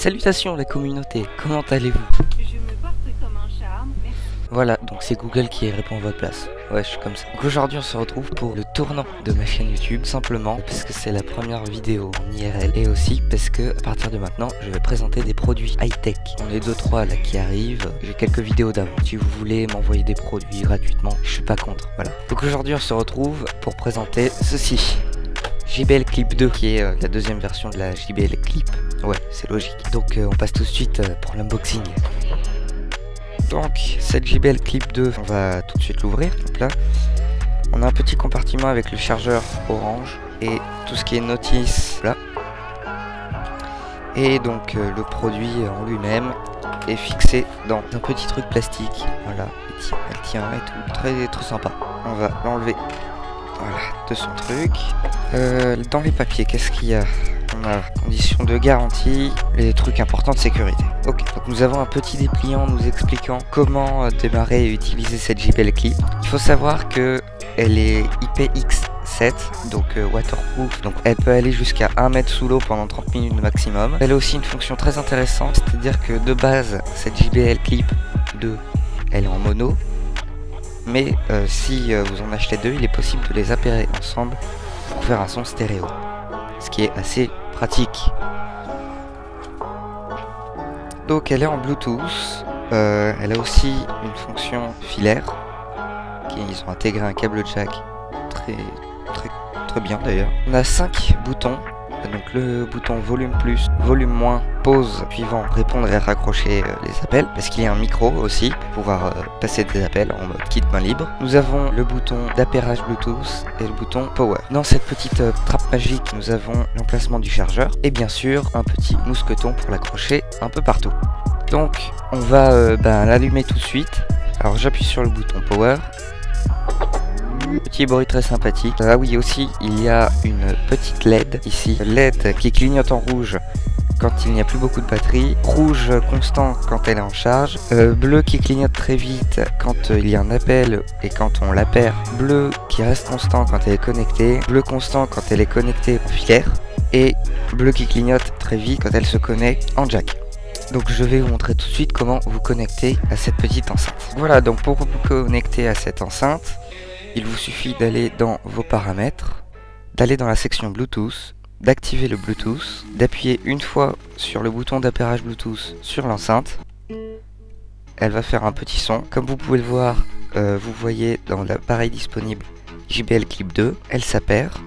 Salutations la communauté, comment allez-vous? Je me porte comme un charme, merci. Voilà, donc c'est Google qui répond à votre place. Ouais, je suis comme ça. Donc aujourd'hui on se retrouve pour le tournant de ma chaîne YouTube, simplement parce que c'est la première vidéo en IRL et aussi parce que à partir de maintenant je vais présenter des produits high-tech. On est 2-3 là qui arrivent, j'ai quelques vidéos d'avant. Si vous voulez m'envoyer des produits gratuitement, je suis pas contre, voilà. Donc aujourd'hui on se retrouve pour présenter ceci. JBL Clip 2 qui est la deuxième version de la JBL Clip. Ouais, c'est logique. Donc on passe tout de suite pour l'unboxing. Donc cette JBL Clip 2, on va tout de suite l'ouvrir. Hop là. On a un petit compartiment avec le chargeur orange et tout ce qui est notice là. Et donc le produit en lui-même est fixé dans un petit truc plastique. Voilà, elle tient et tout, très sympa. On va l'enlever. Voilà, de son truc. Dans les papiers, qu'est-ce qu'il y a? On a conditions de garantie, les trucs importants de sécurité. Ok, donc nous avons un petit dépliant nous expliquant comment démarrer et utiliser cette JBL Clip. Il faut savoir que elle est IPX7, donc waterproof, donc elle peut aller jusqu'à 1 mètre sous l'eau pendant 30 minutes maximum. Elle a aussi une fonction très intéressante, c'est-à-dire que de base, cette JBL Clip 2, elle est en mono. Mais si vous en achetez deux, il est possible de les appairer ensemble pour faire un son stéréo. Ce qui est assez pratique. Donc elle est en Bluetooth. Elle a aussi une fonction filaire. Ils ont intégré un câble jack très bien d'ailleurs. On a 5 boutons. Donc le bouton volume plus, volume moins, pause, suivant, répondre et raccrocher les appels, parce qu'il y a un micro aussi pour pouvoir passer des appels en mode kit main libre. Nous avons le bouton d'appairage Bluetooth et le bouton power. Dans cette petite trappe magique, nous avons l'emplacement du chargeur et bien sûr un petit mousqueton pour l'accrocher un peu partout. Donc on va l'allumer tout de suite. Alors j'appuie sur le bouton power. Petit bruit très sympathique. Ah oui, aussi il y a une petite LED ici, LED qui clignote en rouge quand il n'y a plus beaucoup de batterie, rouge constant quand elle est en charge, bleu qui clignote très vite quand il y a un appel et quand on l'appaire, bleu qui reste constant quand elle est connectée, bleu constant quand elle est connectée en filaire et bleu qui clignote très vite quand elle se connecte en jack. Donc je vais vous montrer tout de suite comment vous connecter à cette petite enceinte. Voilà, donc pour vous connecter à cette enceinte, il vous suffit d'aller dans vos paramètres, d'aller dans la section Bluetooth, d'activer le Bluetooth, d'appuyer une fois sur le bouton d'appairage Bluetooth sur l'enceinte. Elle va faire un petit son. Comme vous pouvez le voir, vous voyez dans l'appareil disponible JBL Clip 2, elle s'appaire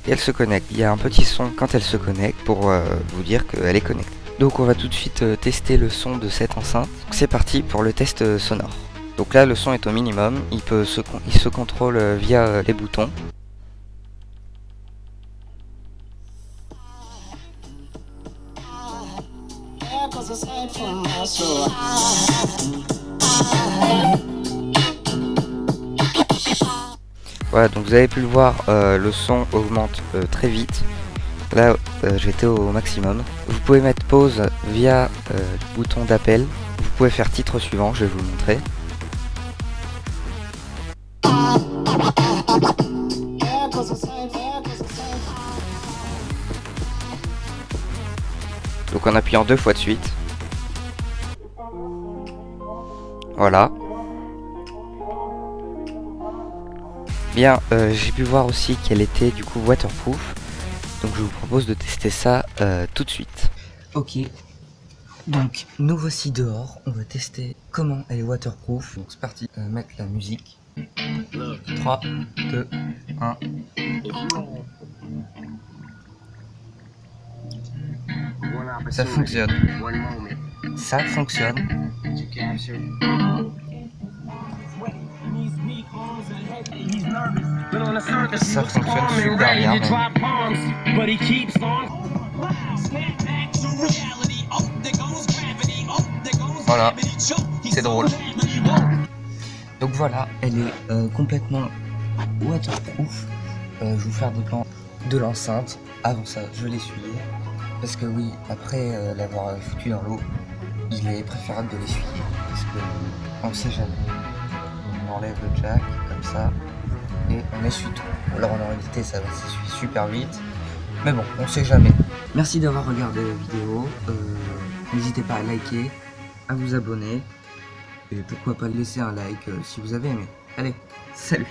et elle se connecte. Il y a un petit son quand elle se connecte pour vous dire qu'elle est connectée. Donc on va tout de suite tester le son de cette enceinte. C'est parti pour le test sonore. Donc là le son est au minimum, il se contrôle via les boutons. Voilà, donc vous avez pu le voir, le son augmente très vite. Là j'étais au maximum. Vous pouvez mettre pause via le bouton d'appel. Vous pouvez faire titre suivant, je vais vous le montrer. Donc en appuyant 2 fois de suite. Voilà. Bien, j'ai pu voir aussi qu'elle était du coup waterproof. Donc je vous propose de tester ça tout de suite. Ok. Donc nous voici dehors. On va tester comment elle est waterproof. Donc c'est parti. Mettre la musique. 3, 2, 1. Ça fonctionne. Ça fonctionne. Ça fonctionne super bien. Voilà, c'est drôle. Donc voilà, elle est complètement waterproof. Je vais vous faire des plans de l'enceinte. Avant ça, je l'essuie. Parce que oui, après l'avoir foutu dans l'eau, il est préférable de l'essuyer. Parce que on ne sait jamais. On enlève le jack comme ça et on essuie tout. Alors en réalité ça va s'essuyer super vite. Mais bon, on sait jamais. Merci d'avoir regardé la vidéo. N'hésitez pas à liker, à vous abonner. Et pourquoi pas laisser un like si vous avez aimé. Allez, salut!